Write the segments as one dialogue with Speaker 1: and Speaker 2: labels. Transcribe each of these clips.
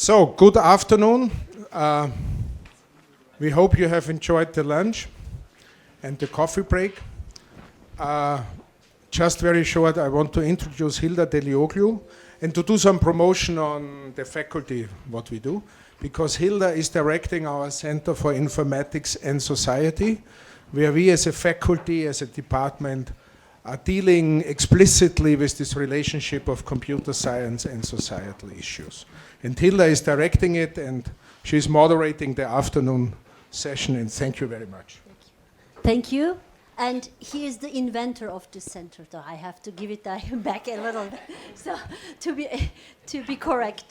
Speaker 1: So, good afternoon. We hope you have enjoyed the lunch and the coffee break. Just very short, I want to introduce Hilda Delioglu and to do some promotion on the faculty, what we do, because Hilda is directing our Center for Informatics and Society, where we as a faculty, as a department, are dealing explicitly with this relationship of computer science and societal issues. And Hilda is directing it, and she's moderating the afternoon session, and thank you very much.
Speaker 2: Thank you. And he is the inventor of this center, so I have to give it back a little bit, so to be correct.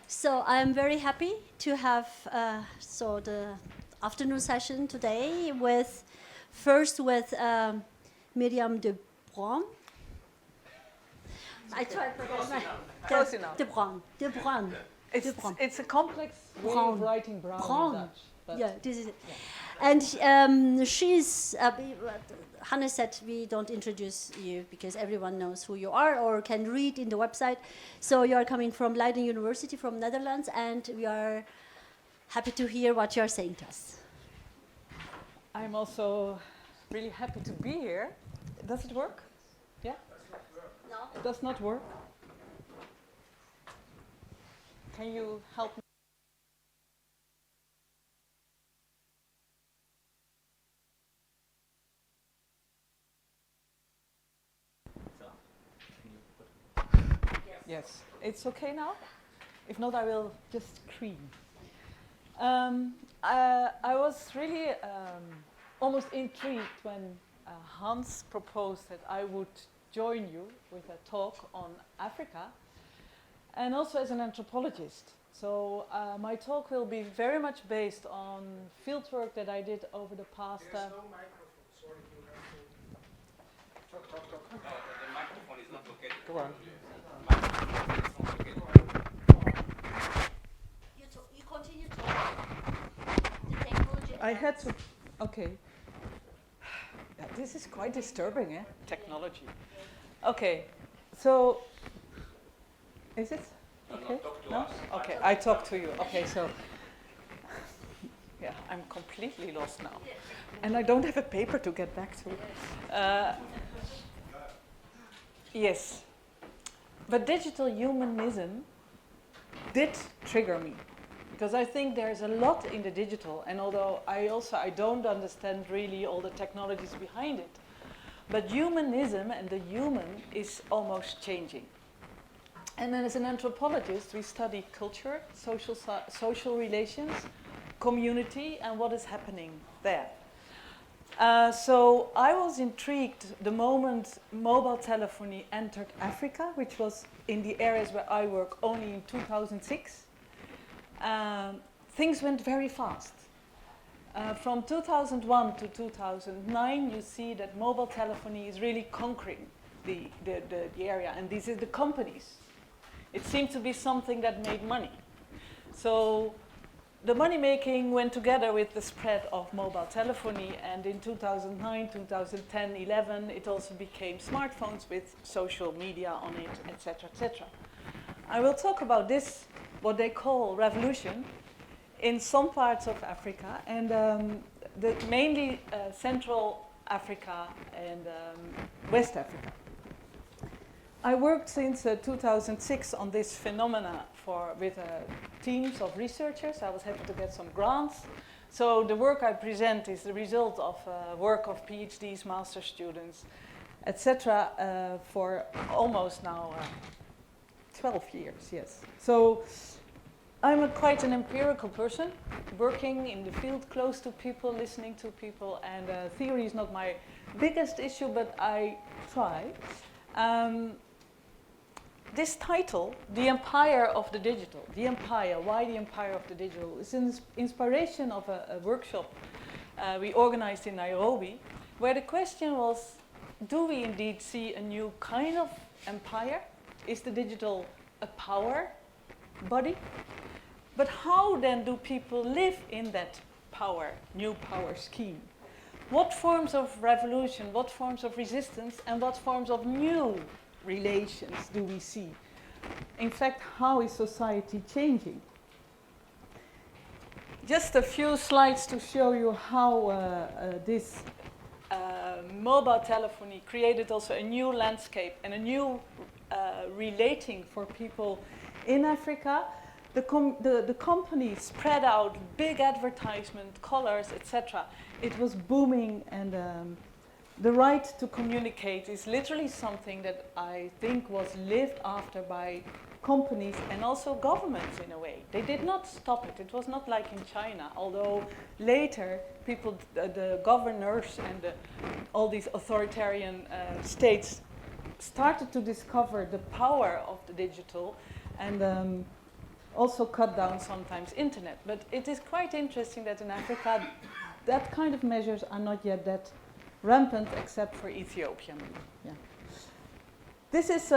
Speaker 2: So I am very happy to have the afternoon session today with Mirjam de Bruijn. I tried
Speaker 3: Close enough.
Speaker 2: De Bruijn.
Speaker 3: It's a complex way of writing Bruijn in Dutch.
Speaker 2: Yeah, this is it. Yeah. And she's, Hanne said we don't introduce you because everyone knows who you are or can read in the website. So you are coming from Leiden University from Netherlands, and we are happy to hear what you are saying to us.
Speaker 3: I'm also really happy to be here. Does it work? Yeah?
Speaker 2: No.
Speaker 3: It does not work? Can you help me? Yes, it's okay now. If not, I will just scream. I was really almost intrigued when Hans proposed that I would join you with a talk on Africa, and also as an anthropologist. So my talk will be very much based on fieldwork that I did over the past...
Speaker 1: There's no microphone, sorry, you have to talk.
Speaker 4: The microphone is not located.
Speaker 3: Go on.
Speaker 2: You continue talking. The technology.
Speaker 3: I had to... Okay. Yeah, this is quite disturbing, eh? Technology. Okay, so... Is it? Okay. No? Okay, I talk to you. Okay, so... Yeah, I'm completely lost now. And I don't have a paper to get back to. Yes. But digital humanism did trigger me, because I think there's a lot in the digital, and although I don't understand really all the technologies behind it, but humanism and the human is almost changing. And then as an anthropologist, we study culture, social relations, community, and what is happening there. So I was intrigued the moment mobile telephony entered Africa, which was in the areas where I work only in 2006. Things went very fast. From 2001 to 2009, you see that mobile telephony is really conquering the area, and these are the companies. It seemed to be something that made money. So the money making went together with the spread of mobile telephony, and in 2009, 2010, 11, it also became smartphones with social media on it, etc., etc. I will talk about this, what they call revolution, in some parts of Africa, and mainly Central Africa and West Africa. I worked since 2006 on this phenomena with teams of researchers. I was happy to get some grants. So the work I present is the result of work of PhDs, master students, etc. For almost now 12 years, yes. So I'm quite an empirical person, working in the field, close to people, listening to people, and theory is not my biggest issue, but I try. This title, The Empire of the Digital, the Empire, why the Empire of the Digital, is an inspiration of a workshop we organized in Nairobi, where the question was, do we indeed see a new kind of empire? Is the digital a power body? But how then do people live in that power, new power scheme? What forms of revolution, what forms of resistance, and what forms of new relations do we see? In fact, how is society changing? Just a few slides to show you how this mobile telephony created also a new landscape and a new relating for people in Africa. The company spread out big advertisement, colors, etc. It was booming, and the right to communicate is literally something that I think was lived after by companies and also governments in a way. They did not stop it. It was not like in China, although later people, the governors and all these authoritarian states started to discover the power of the digital and also cut down sometimes internet. But it is quite interesting that in Africa that kind of measures are not yet that rampant except for Ethiopia. Yeah. This is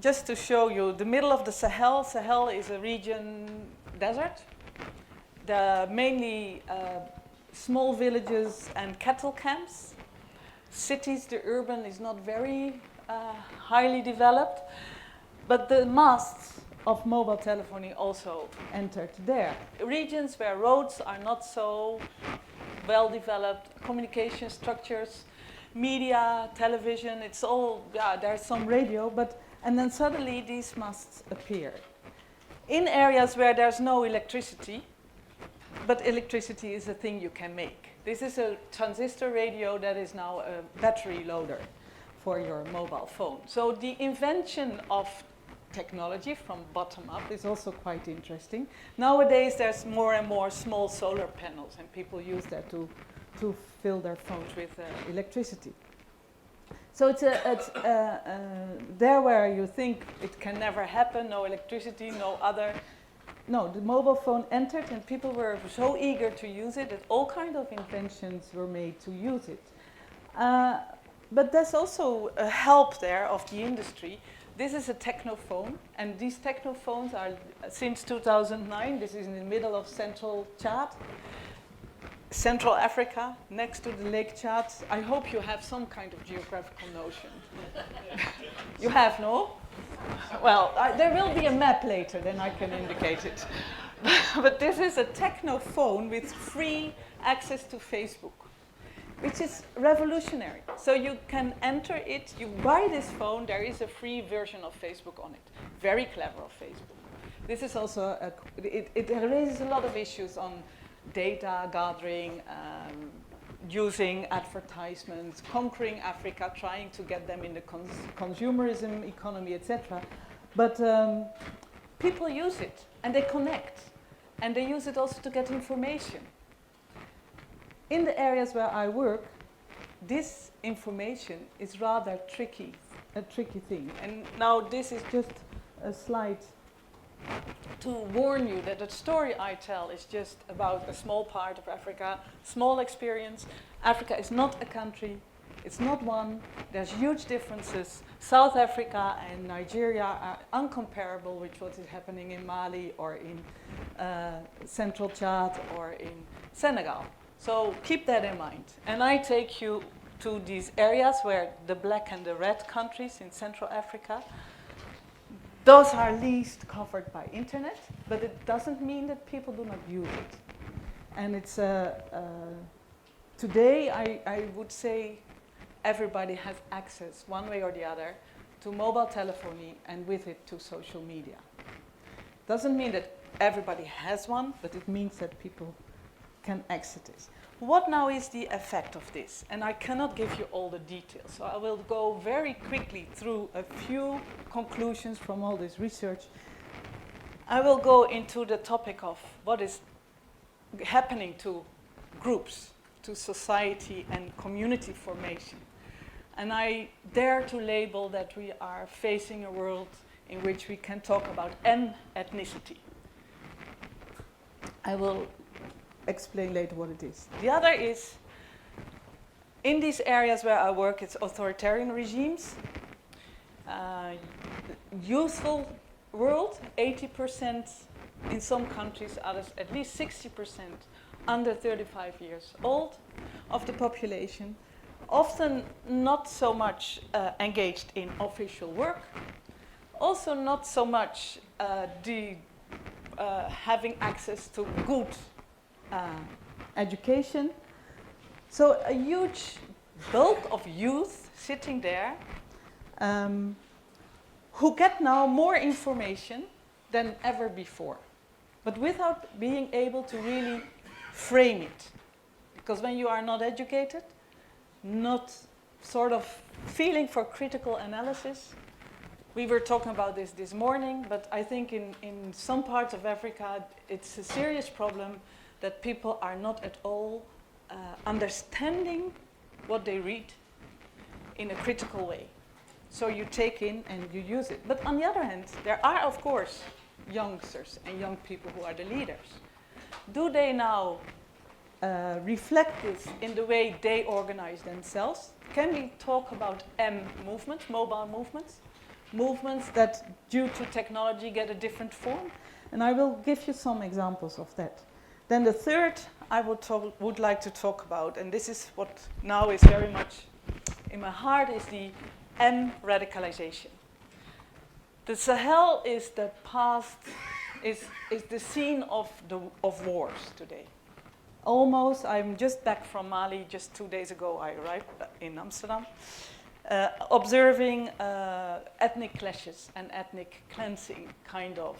Speaker 3: just to show you the middle of the Sahel. Sahel is a region desert. Mainly small villages and cattle camps. Cities, the urban is not very highly developed, but the masts of mobile telephony also entered there. Regions where roads are not so well developed, communication structures, media, television, it's all, yeah, there's some radio, and then suddenly these masts appear. In areas where there's no electricity, but electricity is a thing you can make. This is a transistor radio that is now a battery loader for your mobile phone. So the invention of technology from bottom up is also quite interesting. Nowadays there's more and more small solar panels and people use that to fill their phones with electricity. So it's there where you think it can never happen, no electricity, no other. No, the mobile phone entered and people were so eager to use it that all kinds of inventions were made to use it. But there's also a help there of the industry. This is a technophone, and these technophones are since 2009. This is in the middle of Central Chad, Central Africa, next to the Lake Chad. I hope you have some kind of geographical notion. You have, no? Well, there will be a map later, then I can indicate it. But this is a technophone with free access to Facebook, which is revolutionary. So you can enter it, you buy this phone, there is a free version of Facebook on it. Very clever of Facebook. This is also, it raises a lot of issues on data gathering, using advertisements, conquering Africa, trying to get them in the consumerism economy, etc. But people use it, and they connect. And they use it also to get information. In the areas where I work, this information is rather tricky, a tricky thing. And now this is just a slide to warn you that the story I tell is just about a small part of Africa, small experience. Africa is not a country, it's not one. There's huge differences. South Africa and Nigeria are uncomparable with what is happening in Mali or in Central Chad or in Senegal. So keep that in mind. And I take you to these areas where the black and the red countries in Central Africa, those are least covered by internet, but it doesn't mean that people do not use it. And it's today I would say everybody has access one way or the other to mobile telephony and with it to social media. Doesn't mean that everybody has one, but it means that people can access this. What now is the effect of this? And I cannot give you all the details, so I will go very quickly through a few conclusions from all this research. I will go into the topic of what is happening to groups, to society and community formation. And I dare to label that we are facing a world in which we can talk about an ethnicity. I will explain later what it is. The other is, in these areas where I work, it's authoritarian regimes. Youthful world, 80% in some countries, others at least 60% under 35 years old of the population, often not so much engaged in official work, also not so much having access to good education. So a huge bulk of youth sitting there who get now more information than ever before, but without being able to really frame it. Because when you are not educated, not sort of feeling for critical analysis, we were talking about this morning, but I think in some parts of Africa, it's a serious problem that people are not at all understanding what they read in a critical way. So you take in and you use it. But on the other hand, there are, of course, youngsters and young people who are the leaders. Do they now reflect this in the way they organize themselves? Can we talk about M movements, mobile movements? Movements that, due to technology, get a different form? And I will give you some examples of that. Then the third I would like to talk about, and this is what now is very much in my heart, is the M radicalization. The Sahel is the past, is the scene of wars today. Almost, I'm just back from Mali, just 2 days ago I arrived in Amsterdam, observing ethnic clashes and ethnic cleansing kind of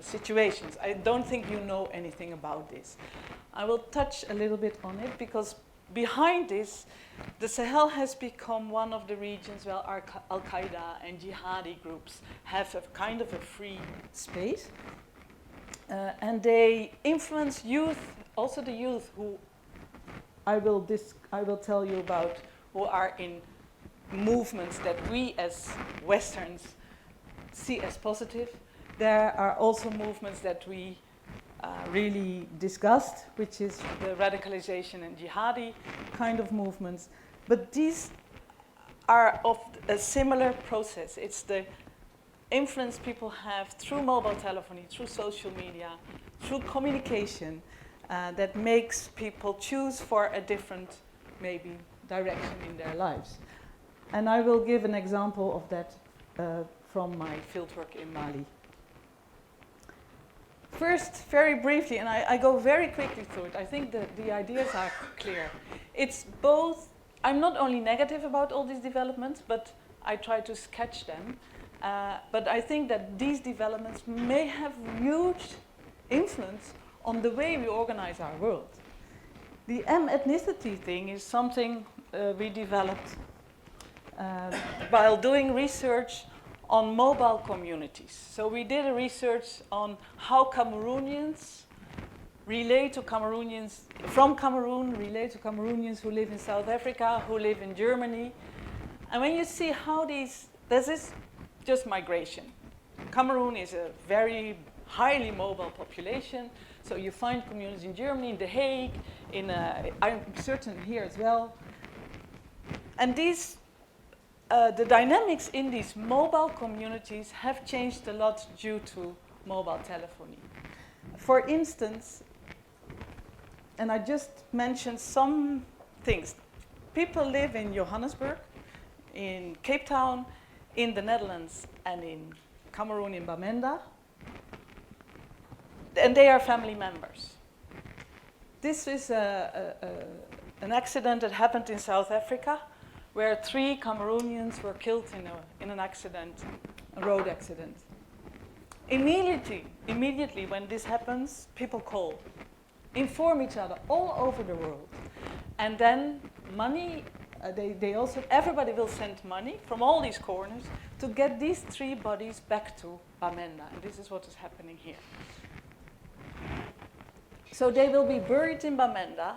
Speaker 3: situations. I don't think you know anything about this. I will touch a little bit on it because behind this, the Sahel has become one of the regions where Al-Qaeda and jihadi groups have a kind of a free space. And they influence youth, also the youth who I will tell you about, who are in movements that we as Westerns see as positive. There are also movements that we really discussed, which is the radicalization and jihadi kind of movements. But these are of a similar process. It's the influence people have through mobile telephony, through social media, through communication that makes people choose for a different, maybe, direction in their lives. And I will give an example of that from my fieldwork in Mali. First, very briefly, and I go very quickly through it, I think the ideas are clear. It's both, I'm not only negative about all these developments, but I try to sketch them. But I think that these developments may have huge influence on the way we organize our world. The M-ethnicity thing is something we developed while doing research on mobile communities. So we did a research on how Cameroonians relate to Cameroonians, from Cameroon relate to Cameroonians who live in South Africa, who live in Germany. And when you see how this is just migration. Cameroon is a very highly mobile population, so you find communities in Germany, in The Hague, I'm certain here as well. And these the dynamics in these mobile communities have changed a lot due to mobile telephony. For instance, and I just mentioned some things. People live in Johannesburg, in Cape Town, in the Netherlands, and in Cameroon, in Bamenda. And they are family members. This is an accident that happened in South Africa, where 3 Cameroonians were killed in an accident, a road accident. Immediately when this happens, people call, inform each other all over the world. And then money, everybody will send money from all these corners to get these 3 bodies back to Bamenda. And this is what is happening here. So they will be buried in Bamenda,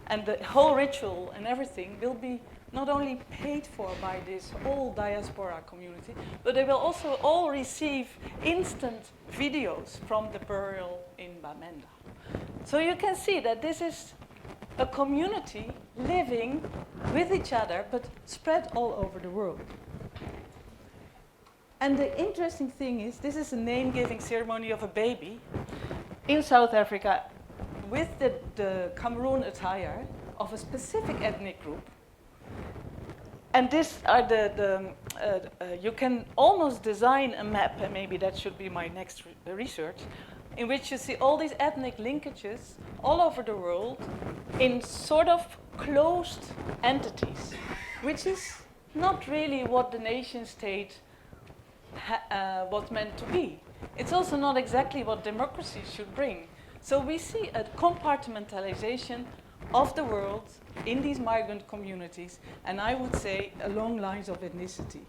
Speaker 3: and the whole ritual and everything will be not only paid for by this whole diaspora community, but they will also all receive instant videos from the burial in Bamenda. So you can see that this is a community living with each other, but spread all over the world. And the interesting thing is, this is a name-giving ceremony of a baby in South Africa with the Cameroon attire of a specific ethnic group. And these are you can almost design a map, and maybe that should be my next research, in which you see all these ethnic linkages all over the world in sort of closed entities, which is not really what the nation state was meant to be. It's also not exactly what democracy should bring. So we see a compartmentalization of the world in these migrant communities, and I would say along lines of ethnicity.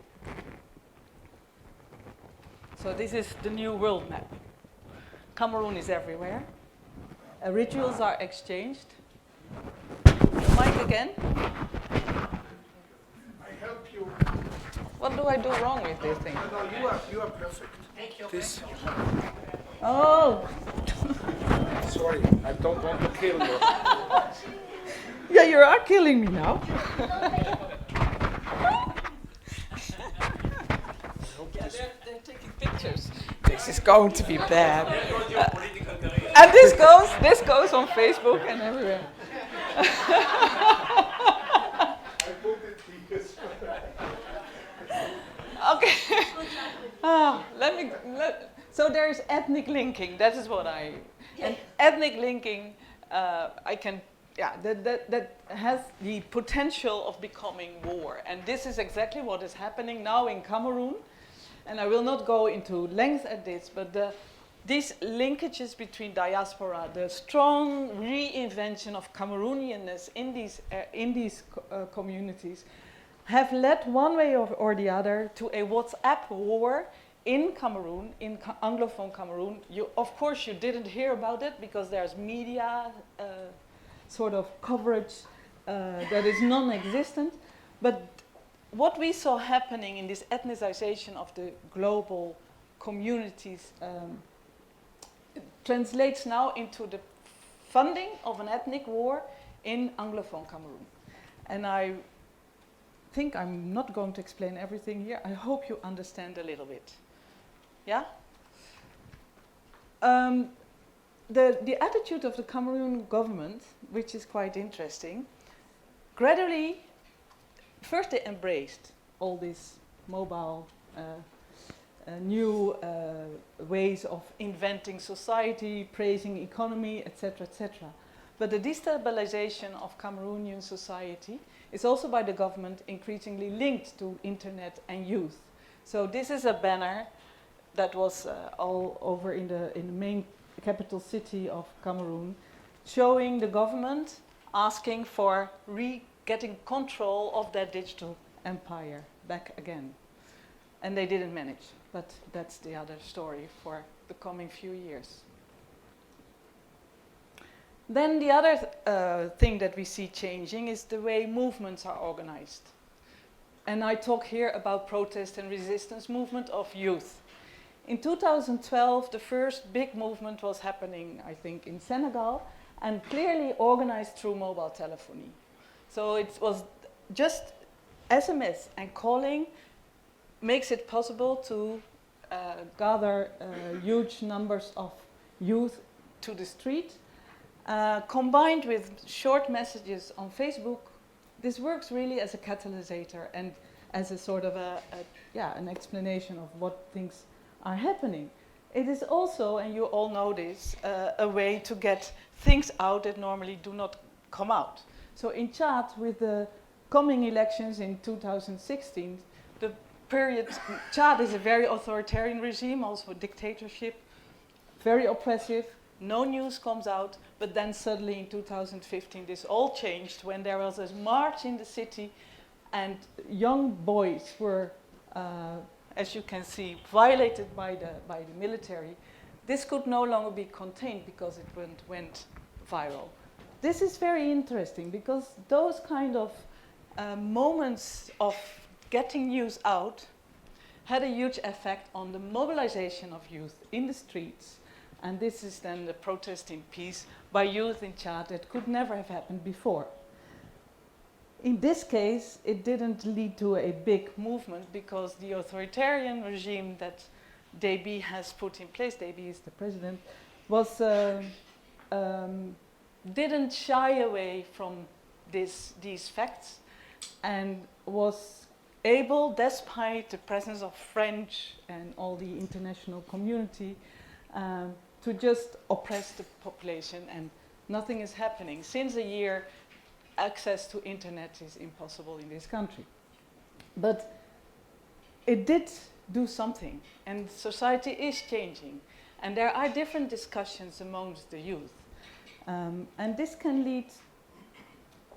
Speaker 3: So this is the new world map. Cameroon is everywhere. Rituals are exchanged. Mike again.
Speaker 1: I help you.
Speaker 3: What do I do wrong with this thing?
Speaker 1: No, you are perfect. Thank you. This.
Speaker 3: Oh,
Speaker 1: Sorry, I don't want to kill you.
Speaker 3: yeah, you are killing me now. They're taking pictures. This is going to be bad. And this goes on Facebook and everywhere. Okay. So there is ethnic linking. That is what and ethnic linking. That has the potential of becoming war, and this is exactly what is happening now in Cameroon. And I will not go into length at this, but these linkages between diaspora, the strong reinvention of Cameroonianness in these communities, have led one way or the other to a WhatsApp war in Cameroon, in Anglophone Cameroon. Of course, you didn't hear about it because there's media sort of coverage that is non-existent. But what we saw happening in this ethnicization of the global communities translates now into the funding of an ethnic war in Anglophone Cameroon. And I think I'm not going to explain everything here. I hope you understand a little bit. Yeah? The attitude of the Cameroon government, which is quite interesting, gradually, first they embraced all these mobile new ways of inventing society, praising economy, etc., etc. But the destabilization of Cameroonian society is also by the government increasingly linked to internet and youth. So this is a banner that was all over in the main capital city of Cameroon, showing the government asking for getting control of that digital empire back again. And they didn't manage, but that's the other story for the coming few years. Then the other thing that we see changing is the way movements are organized. And I talk here about protest and resistance movement of youth. In 2012, the first big movement was happening, I think, in Senegal, and clearly organized through mobile telephony. So it was just SMS and calling makes it possible to gather huge numbers of youth to the street. Combined with short messages on Facebook, this works really as a catalysator and as a sort of an explanation of what things are happening. It is also, and you all know this, a way to get things out that normally do not come out. So in Chad, with the coming elections in 2016, the period, Chad is a very authoritarian regime, also a dictatorship, very oppressive. No news comes out, but then suddenly in 2015 this all changed when there was a march in the city and young boys were, as you can see, violated by the military. This could no longer be contained because it went viral. This is very interesting because those kind of moments of getting news out had a huge effect on the mobilization of youth in the streets. And this is then the protest in peace by youth in Chad that could never have happened before. In this case, it didn't lead to a big movement because the authoritarian regime that Déby has put in place, Déby is the president, was didn't shy away from these facts and was able, despite the presence of French and all the international community, to just oppress the population, and nothing is happening. Since a year, access to internet is impossible in this country. But it did do something, and society is changing, and there are different discussions amongst the youth. And this can lead,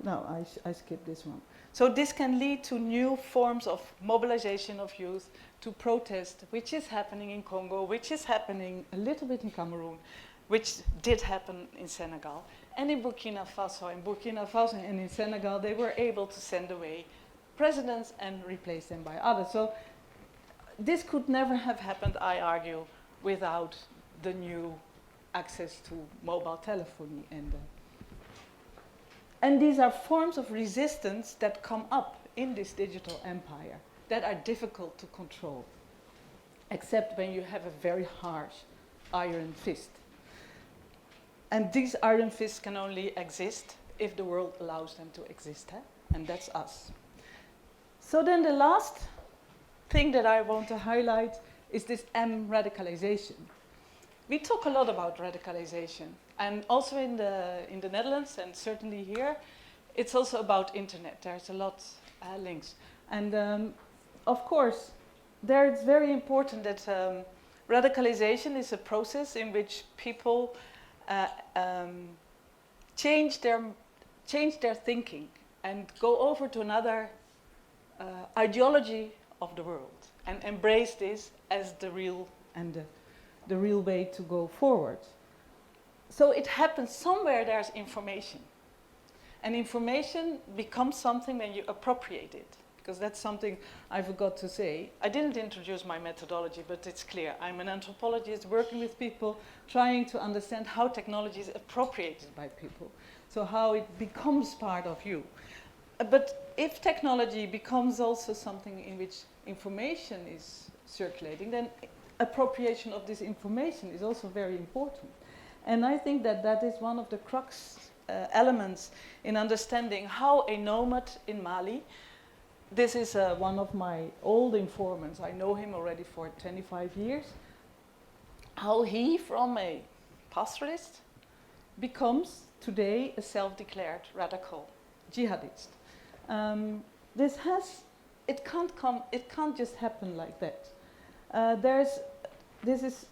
Speaker 3: no, I skipped this one. So this can lead to new forms of mobilization of youth to protest, which is happening in Congo, which is happening a little bit in Cameroon, which did happen in Senegal, and in Burkina Faso. In Burkina Faso and in Senegal, they were able to send away presidents and replace them by others. So this could never have happened, I argue, without the new access to mobile telephony. And these are forms of resistance that come up in this digital empire that are difficult to control, except when you have a very harsh iron fist. And these iron fists can only exist if the world allows them to exist, and that's us. So then the last thing that I want to highlight is this radicalization. We talk a lot about radicalization, and also in the Netherlands, and certainly here, it's also about internet. There's a lot links. And of course, there it's very important that radicalization is a process in which people change their thinking and go over to another ideology of the world and embrace this as the real and the real way to go forward. So it happens somewhere. There's information, and information becomes something when you appropriate it, because that's something I forgot to say. I didn't introduce my methodology, but it's clear. I'm an anthropologist working with people, trying to understand how technology is appropriated by people, so how it becomes part of you. But if technology becomes also something in which information is circulating, then appropriation of this information is also very important. And I think that that is one of the crux elements in understanding how a nomad in Mali, this is one of my old informants, I know him already for 25 years, how he, from a pastoralist, becomes today a self-declared radical jihadist. It can't just happen like that. This is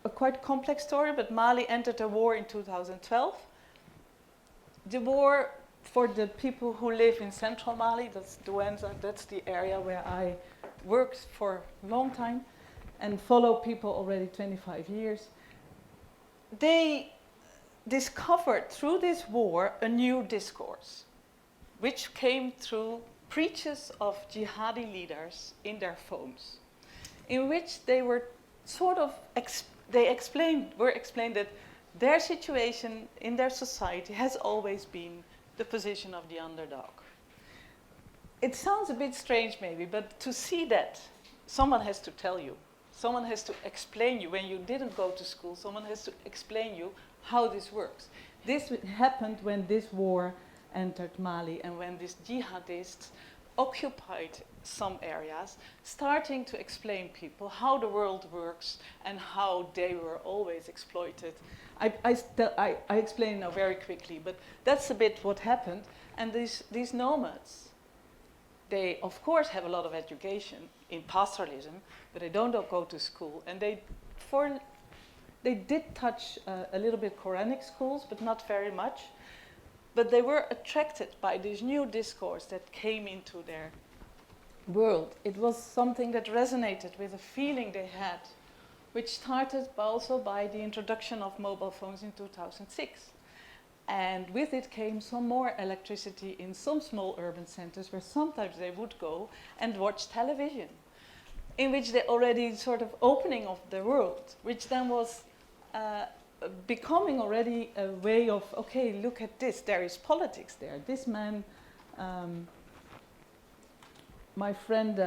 Speaker 3: a quite complex story, but Mali entered a war in 2012. The war, for the people who live in central Mali, that's Douenza, that's the area where I worked for a long time and follow people already 25 years. They discovered through this war a new discourse, which came through preachers of jihadi leaders in their phones, in which they were sort of were explained that their situation in their society has always been the position of the underdog. It sounds a bit strange maybe, but to see that, someone has to tell you, someone has to explain you. When you didn't go to school, someone has to explain you how this works. This happened when this war entered Mali and when these jihadists occupied some areas, starting to explain people how the world works and how they were always exploited. I explain now very quickly, but that's a bit what happened. And these nomads, they of course have a lot of education in pastoralism, but they don't go to school. And they did touch a little bit Quranic schools, but not very much. But they were attracted by this new discourse that came into their world. It was something that resonated with a feeling they had, which started also by the introduction of mobile phones in 2006. And with it came some more electricity in some small urban centers where sometimes they would go and watch television, in which they already sort of opening of the world, which then was becoming already a way of, okay, look at this, there is politics there. This man, my friend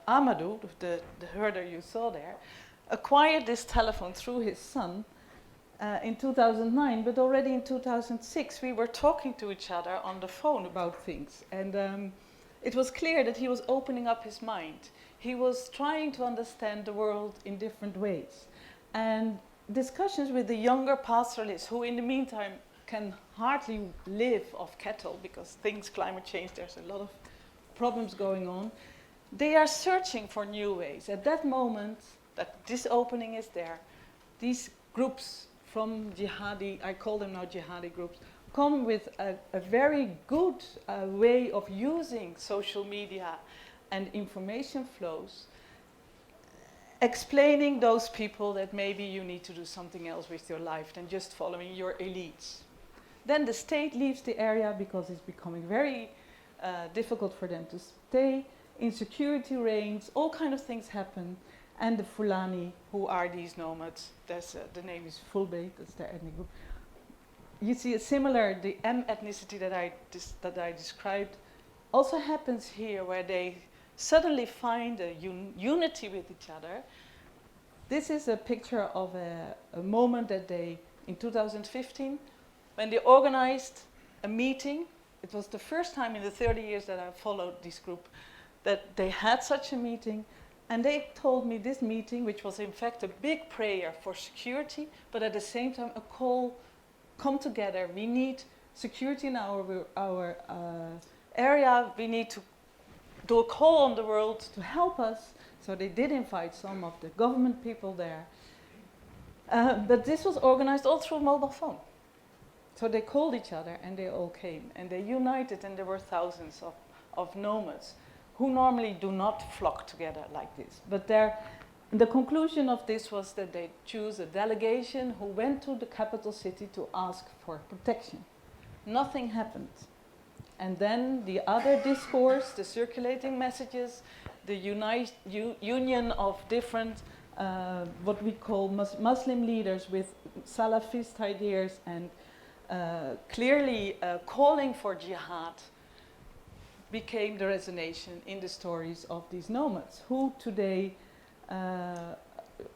Speaker 3: Amadou, the herder you saw there, acquired this telephone through his son in 2009, but already in 2006 we were talking to each other on the phone about things. And it was clear that he was opening up his mind. He was trying to understand the world in different ways. And discussions with the younger pastoralists, who in the meantime can hardly live off cattle because climate change, there's a lot of problems going on. They are searching for new ways. At that moment, that this opening is there, these groups from jihadi, I call them now jihadi groups, come with a very good way of using social media and information flows, explaining those people that maybe you need to do something else with your life than just following your elites. Then the state leaves the area because it's becoming very difficult for them to stay. Insecurity reigns, all kind of things happen. And the Fulani, who are these nomads, the name is Fulbe, that's their ethnic group. You see a similar, the M ethnicity that I described also happens here, where they suddenly find a unity with each other. This is a picture of a moment that they, in 2015, when they organized a meeting. It was the first time in the 30 years that I followed this group that they had such a meeting. And they told me this meeting, which was in fact a big prayer for security, but at the same time a call, come together, we need security in our area, we need to do a call on the world to help us. So they did invite some of the government people there. But this was organized all through mobile phone. So they called each other and they all came and they united, and there were thousands of nomads who normally do not flock together like this. But the conclusion of this was that they choose a delegation who went to the capital city to ask for protection. Nothing happened. And then the other discourse, the circulating messages, the union of different, what we call Muslim leaders with Salafist ideas and clearly calling for jihad, became the resonation in the stories of these nomads, who today,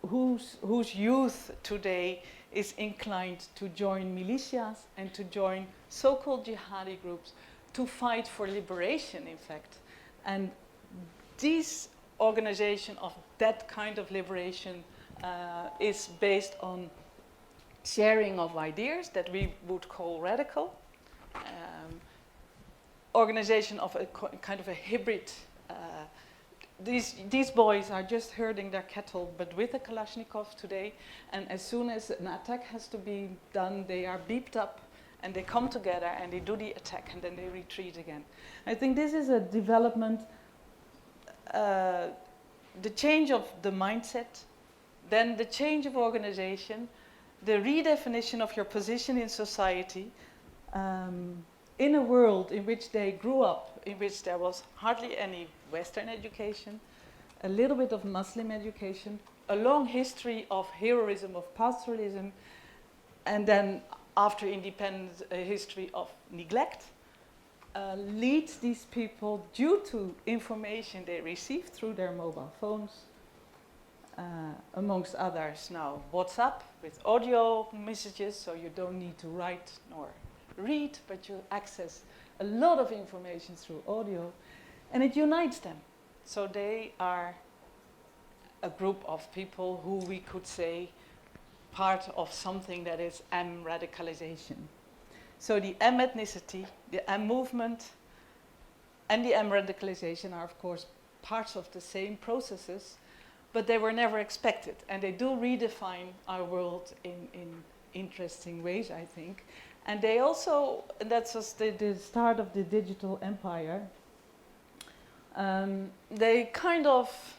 Speaker 3: whose youth today is inclined to join militias and to join so-called jihadi groups to fight for liberation, in fact. And this organization of that kind of liberation is based on sharing of ideas that we would call radical. Organization of a kind of a hybrid. These boys are just herding their cattle, but with a Kalashnikov today. And as soon as an attack has to be done, they are beeped up and they come together and they do the attack and then they retreat again. I think this is a development, the change of the mindset, then the change of organization, the redefinition of your position in society, in a world in which they grew up, in which there was hardly any Western education, a little bit of Muslim education, a long history of heroism, of pastoralism, and then after independence, a history of neglect, leads these people, due to information they received through their mobile phones, amongst others now WhatsApp with audio messages, so you don't need to write nor read, but you access a lot of information through audio, and it unites them. So they are a group of people who we could say part of something that is M radicalization. So the M ethnicity, the M movement, and the M radicalization are of course parts of the same processes, but they were never expected, and they do redefine our world in interesting ways, I think. And they also, and that's just the start of the digital empire, they kind of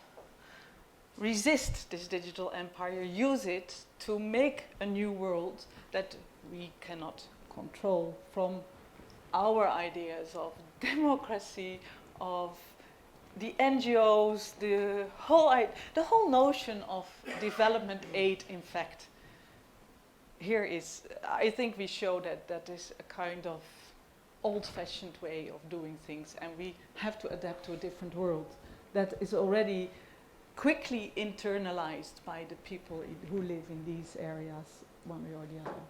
Speaker 3: resist this digital empire, use it to make a new world that we cannot control from our ideas of democracy, of the NGOs, the whole notion of development aid, in fact. Here is, I think we show that is a kind of old-fashioned way of doing things, and we have to adapt to a different world that is already quickly internalized by the people who live in these areas, one way or the other.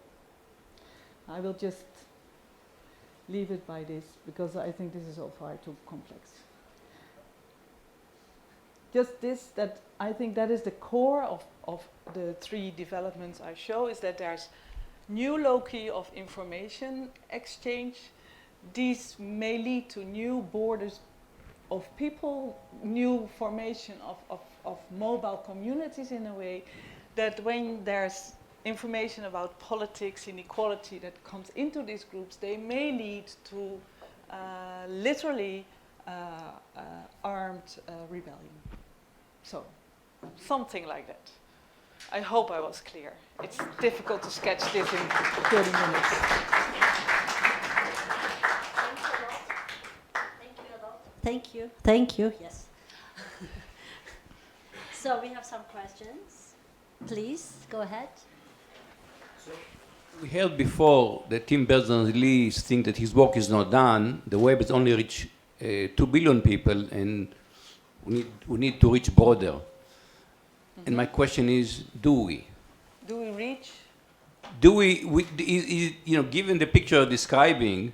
Speaker 3: I will just leave it by this, because I think this is all far too complex. just this, that I think that is the core of the three developments I show, is that there's new loci of information exchange. These may lead to new borders of people, new formation of mobile communities in a way, that when there's information about politics, inequality that comes into these groups, they may lead to literally armed rebellion. So, something like that. I hope I was clear. It's difficult to sketch this in 30 minutes.
Speaker 2: Thank you. Thank you. Yes. So we have some questions. Please go ahead.
Speaker 5: We heard before that Tim Berners-Lee thinks that his work is not done. The web has only reached 2 billion people, and we need to reach broader. And my question is, do we?
Speaker 3: Do we reach?
Speaker 5: Do we given the picture you're describing,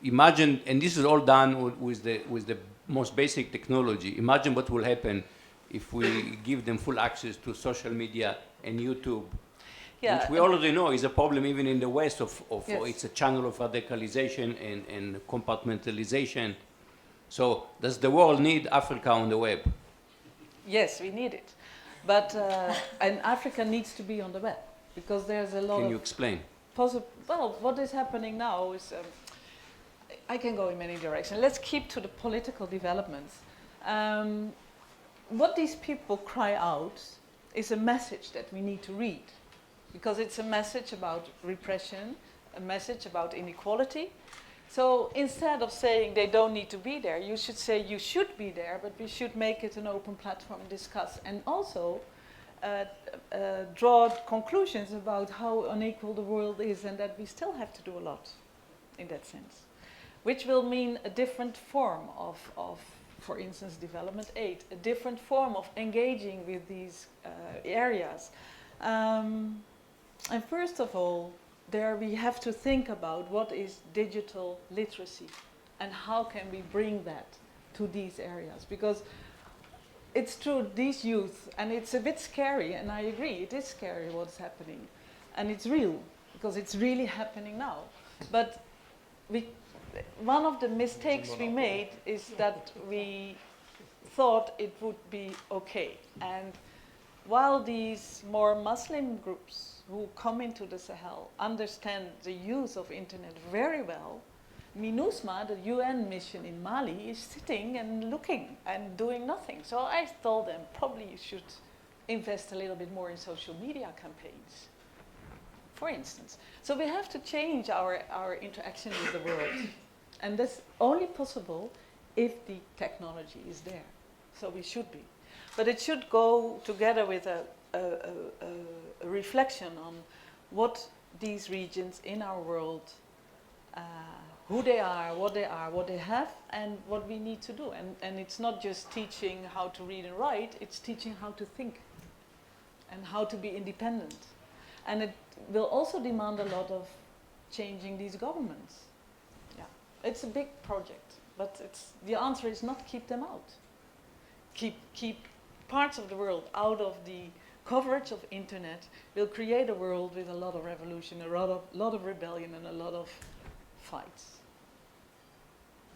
Speaker 5: imagine, and this is all done with the most basic technology. Imagine what will happen if we give them full access to social media and YouTube, which we already know is a problem even in the West
Speaker 3: Yes.
Speaker 5: It's a channel of radicalization and compartmentalization. So does the world need Africa on the web?
Speaker 3: Yes, we need it. But and Africa needs to be on the web, because there's a lot
Speaker 5: Can
Speaker 3: of...
Speaker 5: you explain?
Speaker 3: Well, what is happening now is... I can go in many directions. Let's keep to the political developments. What these people cry out is a message that we need to read, because it's a message about repression, a message about inequality. So instead of saying they don't need to be there, you should say you should be there, but we should make it an open platform, discuss, and also draw conclusions about how unequal the world is, and that we still have to do a lot in that sense, which will mean a different form of for instance, development aid, a different form of engaging with these areas. And first of all, there we have to think about what is digital literacy and how can we bring that to these areas. Because it's true, these youth, and it's a bit scary, and I agree, it is scary what's happening. And it's real, because it's really happening now. But one of the mistakes we made is that we thought it would be okay. And while these more Muslim groups who come into the Sahel understand the use of internet very well, MINUSMA, the UN mission in Mali, is sitting and looking and doing nothing. So I told them, probably you should invest a little bit more in social media campaigns, for instance. So we have to change our interaction with the world. And that's only possible if the technology is there. So we should be. But it should go together with a reflection on what these regions in our world, who they are, what they have, and what we need to do. And it's not just teaching how to read and write, it's teaching how to think and how to be independent. And it will also demand a lot of changing these governments. Yeah, it's a big project, but the answer is not keep them out. Keep parts of the world out of the coverage of internet will create a world with a lot of revolution, a lot of rebellion, and a lot of fights.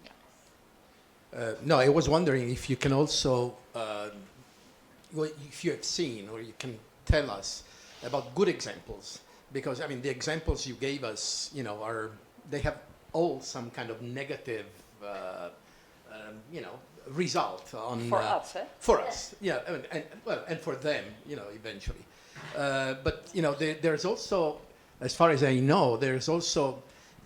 Speaker 3: Yeah.
Speaker 6: No, I was wondering if you can also, if you have seen or you can tell us about good examples, because I mean the examples you gave us, they have all some kind of negative, result on
Speaker 3: for us, eh?
Speaker 6: For us, yeah, and for them, eventually. But there's also, as far as I know, there's also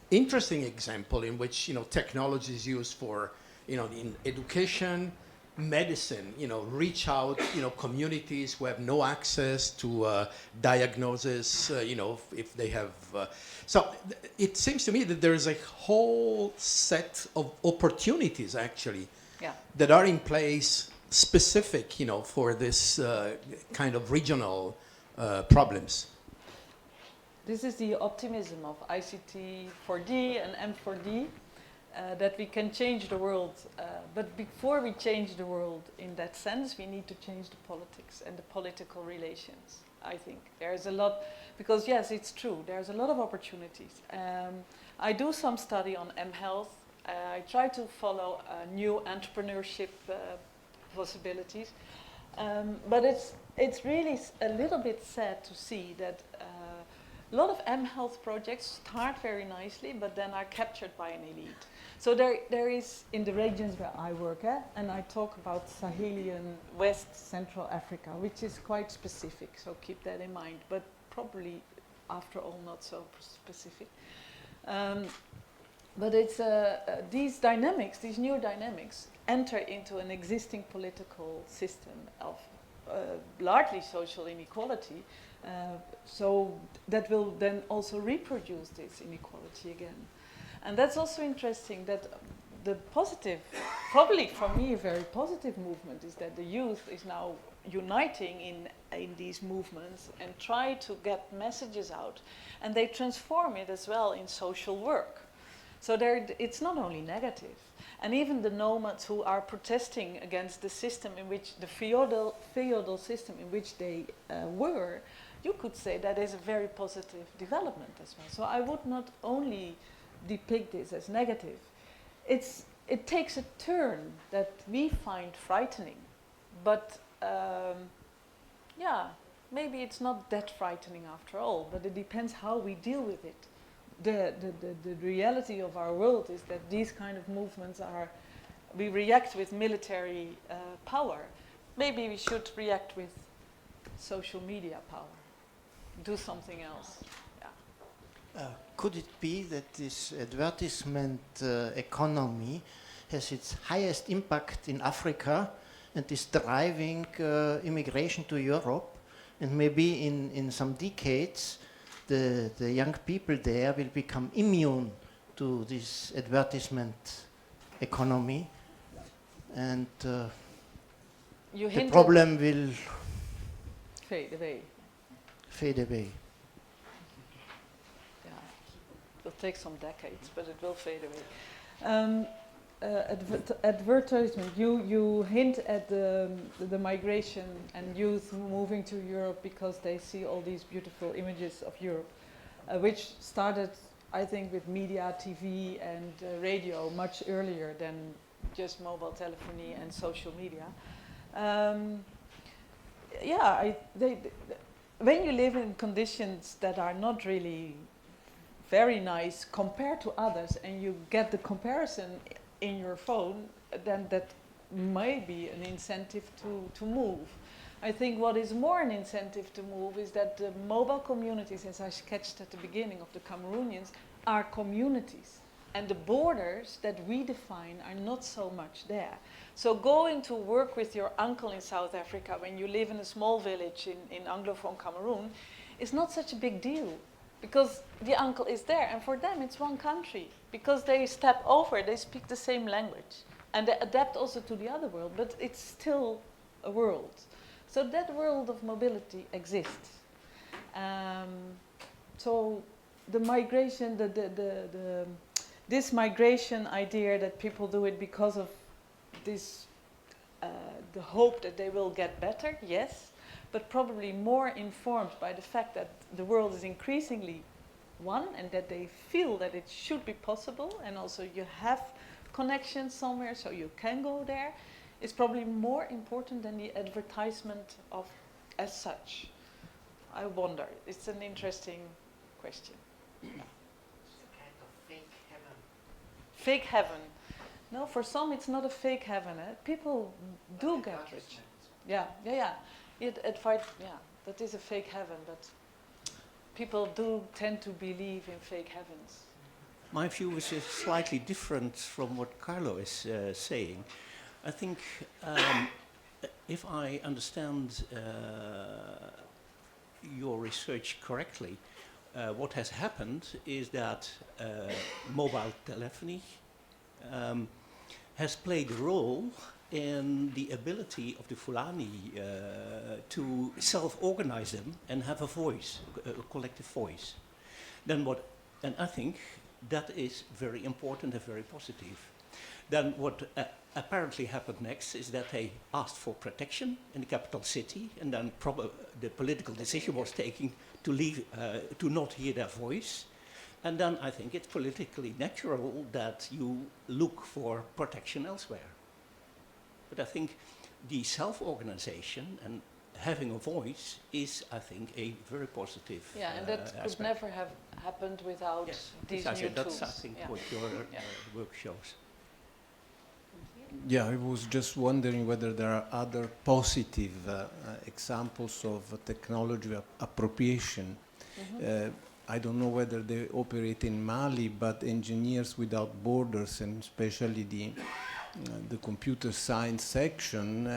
Speaker 6: interesting example in which technology is used for in education, medicine. Reach out communities who have no access to diagnosis. If they have. So it seems to me that there is a whole set of opportunities actually.
Speaker 3: Yeah.
Speaker 6: That are in place specific, for this kind of regional problems.
Speaker 3: This is the optimism of ICT 4D and M4D. that we can change the world. But before we change the world in that sense, we need to change the politics and the political relations, I think. There's a lot, because yes, it's true, there's a lot of opportunities. I do some study on mHealth. I try to follow new entrepreneurship possibilities. But it's really a little bit sad to see that a lot of mHealth projects start very nicely, but then are captured by an elite. So there is, in the regions where I work at, and I talk about Sahelian West Central Africa, which is quite specific, so keep that in mind, but probably, after all, not so specific. But it's these dynamics, these new dynamics, enter into an existing political system of largely social inequality, so that will then also reproduce this inequality again. And that's also interesting that the positive, probably for me a very positive movement, is that the youth is now uniting in these movements and try to get messages out, and they transform it as well in social work. So it's not only negative. And even the nomads who are protesting against the system in which, the feudal system in which they were, you could say that is a very positive development as well. So I would not only depict this as negative. It takes a turn that we find frightening. But yeah, maybe it's not that frightening after all, but it depends how we deal with it. The reality of our world is that these kind of movements we react with military power. Maybe we should react with social media power. Do something else. Yeah.
Speaker 7: Could it be that this advertisement economy has its highest impact in Africa and is driving immigration to Europe, and maybe in some decades the young people there will become immune to this advertisement economy, and the problem will
Speaker 3: fade away. Yeah, it will take some decades, but it will fade away. Advertisement. You hint at the migration and youth moving to Europe because they see all these beautiful images of Europe, which started, I think, with media, TV, and radio much earlier than just mobile telephony and social media. When you live in conditions that are not really very nice compared to others, and you get the comparison in your phone, then that may be an incentive to move. I think what is more an incentive to move is that the mobile communities, as I sketched at the beginning, of the Cameroonians, are communities. And the borders that we define are not so much there. So going to work with your uncle in South Africa when you live in a small village in Anglophone Cameroon is not such a big deal, because the uncle is there, and for them it's one country, because they step over, they speak the same language, and they adapt also to the other world, but it's still a world. So that world of mobility exists. So the migration, this migration idea that people do it because of this, the hope that they will get better, yes, but probably more informed by the fact that the world is increasingly one, and that they feel that it should be possible, and also you have connections somewhere so you can go there, is probably more important than the advertisement of as such. I wonder. It's an interesting question.
Speaker 7: It's a kind of fake heaven.
Speaker 3: Fake heaven. No, for some it's not a fake heaven. People do get rich. Yeah. That is a fake heaven, but people do tend to believe in fake heavens.
Speaker 8: My view is slightly different from what Carlo is saying. I think if I understand your research correctly, what has happened is that mobile telephony has played a role in the ability of the Fulani to self-organize them and have a voice, a collective voice. And I think that is very important and very positive. Then what apparently happened next is that they asked for protection in the capital city, and then the political decision was taken to leave, to not hear their voice. And then I think it's politically natural that you look for protection elsewhere. But I think the self-organization and having a voice is, I think, a very positive
Speaker 3: Yeah, and that could
Speaker 8: aspect.
Speaker 3: never have happened without
Speaker 8: Yes,
Speaker 3: these
Speaker 8: precisely.
Speaker 3: new
Speaker 8: That's,
Speaker 3: tools.
Speaker 8: I think,
Speaker 3: Yeah.
Speaker 8: what your
Speaker 3: Yeah.
Speaker 8: work shows.
Speaker 9: Yeah, I was just wondering whether there are other positive examples of technology appropriation. I don't know whether they operate in Mali, but Engineers Without Borders, and especially the computer science section,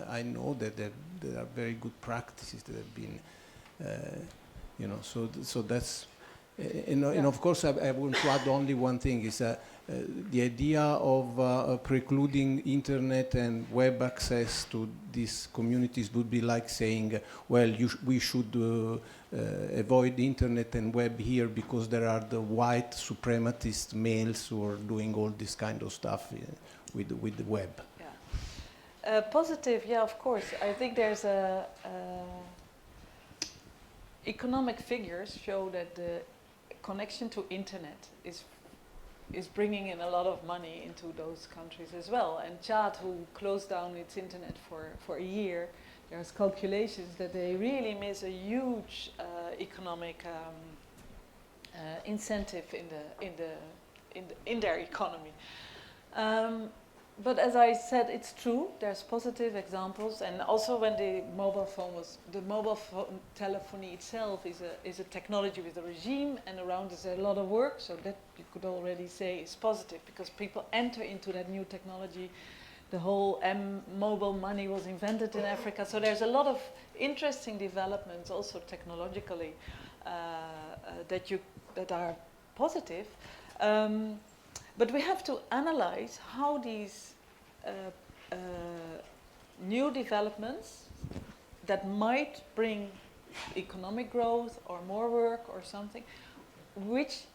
Speaker 9: I know that there are very good practices that have been, so that's, and of course I want to add only one thing, is the idea of precluding internet and web access to these communities would be like saying, well, we should avoid internet and web here because there are the white suprematist males who are doing all this kind of stuff with the web.
Speaker 3: Yeah. Positive, yeah, of course. I think there's economic figures show that the connection to internet is bringing in a lot of money into those countries as well. And Chad, who closed down its internet for a year, there's calculations that they really miss a huge economic incentive in their economy. But as I said, it's true. There's positive examples, and also when the mobile phone telephony itself is a technology with a regime, and around is a lot of work. So that you could already say is positive because people enter into that new technology. The whole mobile money was invented in Africa. So there's a lot of interesting developments, also technologically, that are positive. But we have to analyze how these new developments that might bring economic growth or more work or something,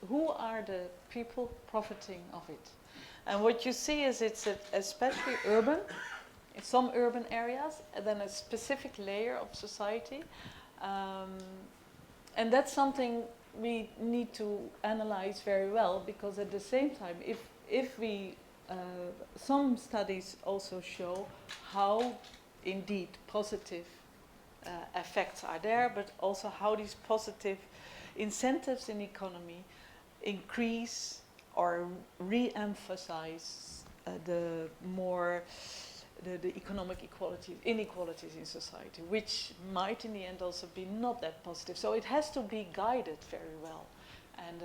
Speaker 3: who are the people profiting of it? And what you see is it's especially urban, in some urban areas, and then a specific layer of society. And that's something we need to analyze very well, because at the same time, if we, some studies also show how indeed positive effects are there, but also how these positive incentives in economy increase or re-emphasize the economic inequalities in society, which might in the end also be not that positive. So it has to be guided very well. And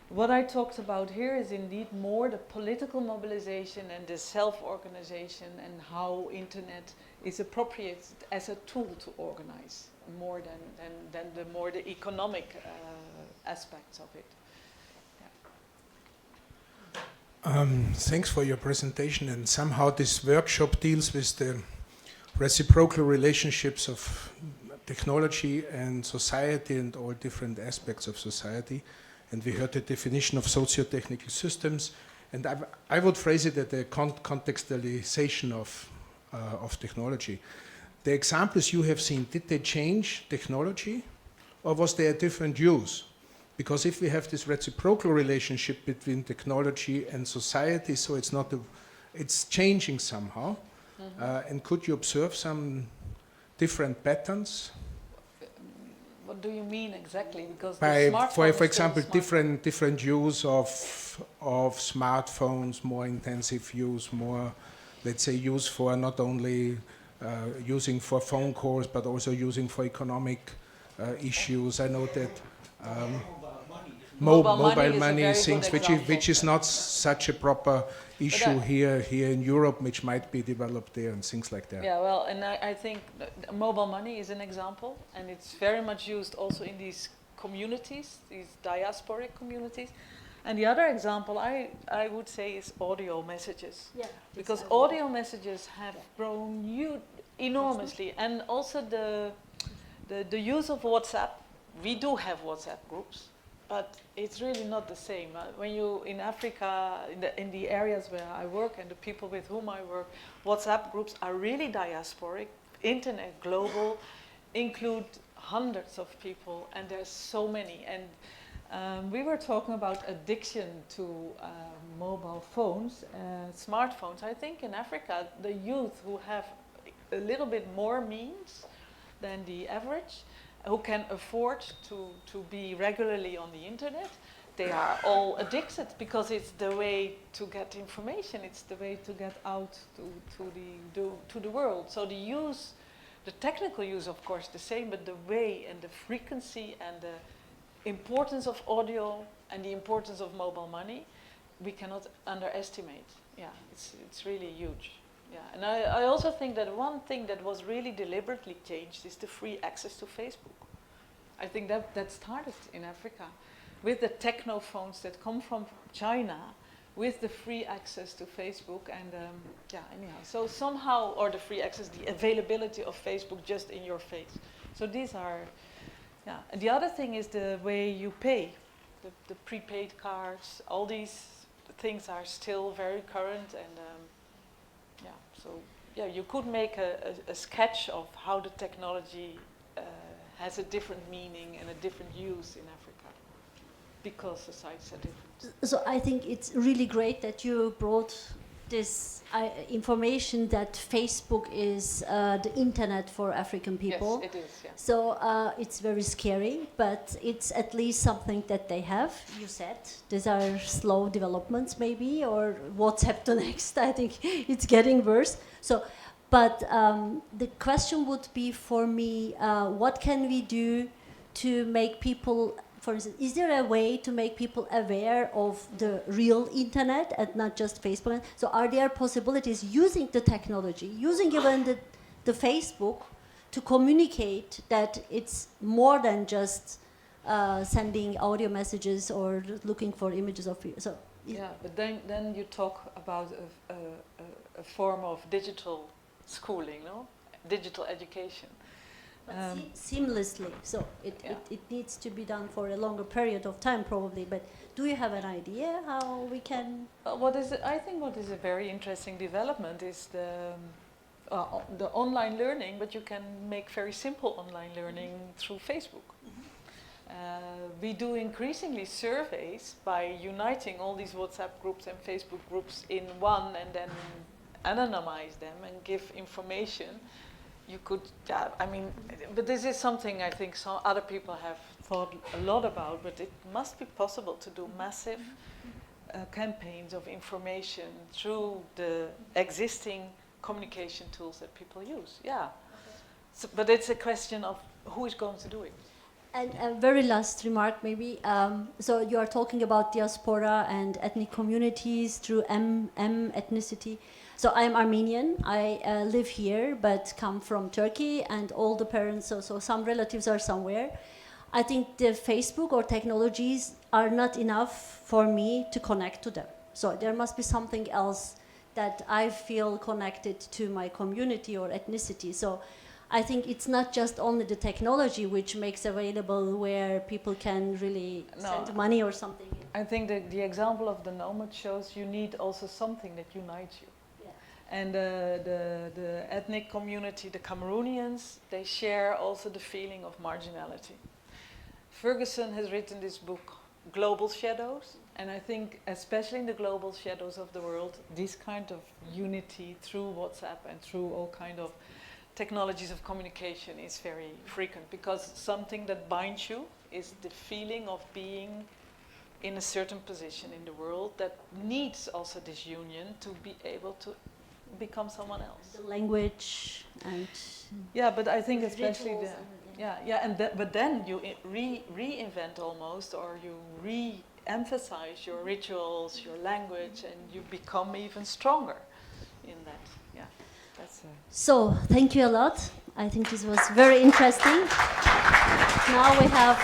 Speaker 3: what I talked about here is indeed more the political mobilization and the self-organization and how internet is appropriated as a tool to organize more than the economic aspects of it.
Speaker 1: Thanks for your presentation, and somehow this workshop deals with the reciprocal relationships of technology and society and all different aspects of society. And we heard the definition of socio-technical systems, and I would phrase it as the contextualization of technology. The examples you have seen, did they change technology, or was there a different use? Because if we have this reciprocal relationship between technology and society, so it's changing somehow. And could you observe some different patterns?
Speaker 3: What do you mean exactly? Because
Speaker 1: for example, different use of smartphones, more intensive use, more, let's say, use for not only using for phone calls, but also using for economic issues. I know that. Mobile money things, which is not such a proper issue here in Europe, which might be developed there and things like that.
Speaker 3: Yeah, well, and I think mobile money is an example, and it's very much used also in these communities, these diasporic communities. And the other example I would say is audio messages.
Speaker 2: Yeah,
Speaker 3: because audio messages have grown enormously, and also the use of WhatsApp. We do have WhatsApp groups. but it's really not the same. When you in Africa, in the areas where I work and the people with whom I work, WhatsApp groups are really diasporic, internet, global, include hundreds of people, and there's so many. And we were talking about addiction to mobile phones, smartphones. I think in Africa, the youth who have a little bit more means than the average, who can afford to be regularly on the internet, they are all addicted because it's the way to get information, it's the way to get out to the world. So the technical use, of course, the same, but the way and the frequency and the importance of audio and the importance of mobile money, we cannot underestimate. Yeah, it's really huge. Yeah, and I also think that one thing that was really deliberately changed is the free access to Facebook. I think that started in Africa with the techno phones that come from China, with the free access to Facebook, and yeah, anyhow. So somehow, or the free access, the availability of Facebook just in your face. So these are, yeah. And the other thing is the way you pay, the prepaid cards. All these things are still very current, and yeah. So yeah, you could make a sketch of how the technology has a different meaning and a different use in Africa, because societies are different.
Speaker 2: So I think it's really great that you brought this information that Facebook is the internet for African people.
Speaker 3: Yes, it is, yeah.
Speaker 2: So it's very scary, but it's at least something that they have. You said these are slow developments maybe, or what's happened next? I think it's getting worse. So, but the question would be for me, what can we do to make people, for instance, is there a way to make people aware of the real internet and not just Facebook? So are there possibilities using the technology, using even the Facebook to communicate that it's more than just sending audio messages or looking for images of you? So
Speaker 3: yeah, but then you talk about a form of digital schooling, no? Digital education.
Speaker 2: Seamlessly, so it needs to be done for a longer period of time probably, but do you have an idea how we can?
Speaker 3: I think what is a very interesting development is the online learning, but you can make very simple online learning through Facebook. We do increasingly surveys by uniting all these WhatsApp groups and Facebook groups in one, and then anonymize them and give information. You could, I mean, but this is something I think some other people have thought a lot about, but it must be possible to do massive campaigns of information through the existing communication tools that people use. Yeah. Okay. So, but it's a question of who is going to do it.
Speaker 2: And a very last remark maybe, so you are talking about diaspora and ethnic communities through ethnicity. So I'm Armenian, I live here but come from Turkey, and all the parents, so some relatives are somewhere. I think the Facebook or technologies are not enough for me to connect to them. So there must be something else that I feel connected to my community or ethnicity. So I think it's not just only the technology which makes available where people can really send money or something.
Speaker 3: I think the example of the nomad shows you need also something that unites you. And the ethnic community, the Cameroonians, they share also the feeling of marginality. Ferguson has written this book, Global Shadows, and I think especially in the global shadows of the world, this kind of unity through WhatsApp and through all kind of technologies of communication is very frequent, because something that binds you is the feeling of being in a certain position in the world that needs also this union to be able to become someone else.
Speaker 2: The language and
Speaker 3: yeah, but I think especially but then you reinvent almost, or you re-emphasize your rituals, your language, and you become even stronger in that. Yeah, that's.
Speaker 2: So thank you a lot. I think this was very interesting. Now we have